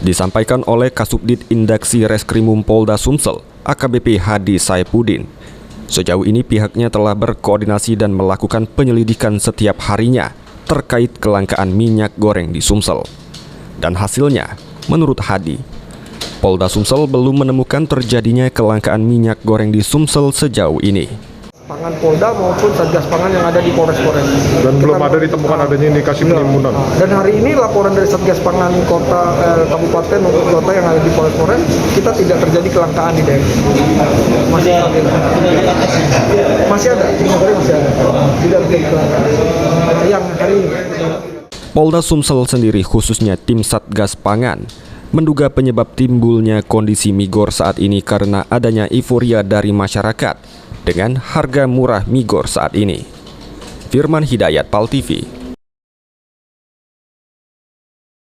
Disampaikan oleh Kasubdit Indaksi Reskrimum Polda Sumsel, AKBP Hadi Saipudin. Sejauh ini pihaknya telah berkoordinasi dan melakukan penyelidikan setiap harinya terkait kelangkaan minyak goreng di Sumsel. Dan hasilnya, menurut Hadi, Polda Sumsel belum menemukan terjadinya kelangkaan minyak goreng di Sumsel sejauh ini. Pangan Polda maupun Satgas Pangan yang ada di Polres-Polres. Dan belum ada ditemukan adanya indikasi penimbunan. Dan hari ini laporan dari Satgas Pangan kota, kabupaten maupun kota yang ada di Polres-Polres, kita tidak terjadi kelangkaan di daerah. Masih ada, tidak terjadi kelangkaan. Yang hari ini. Polda Sumsel sendiri khususnya tim Satgas Pangan menduga penyebab timbulnya kondisi migor saat ini karena adanya euforia dari masyarakat dengan harga murah migor saat ini. Firman Hidayat, PAL TV.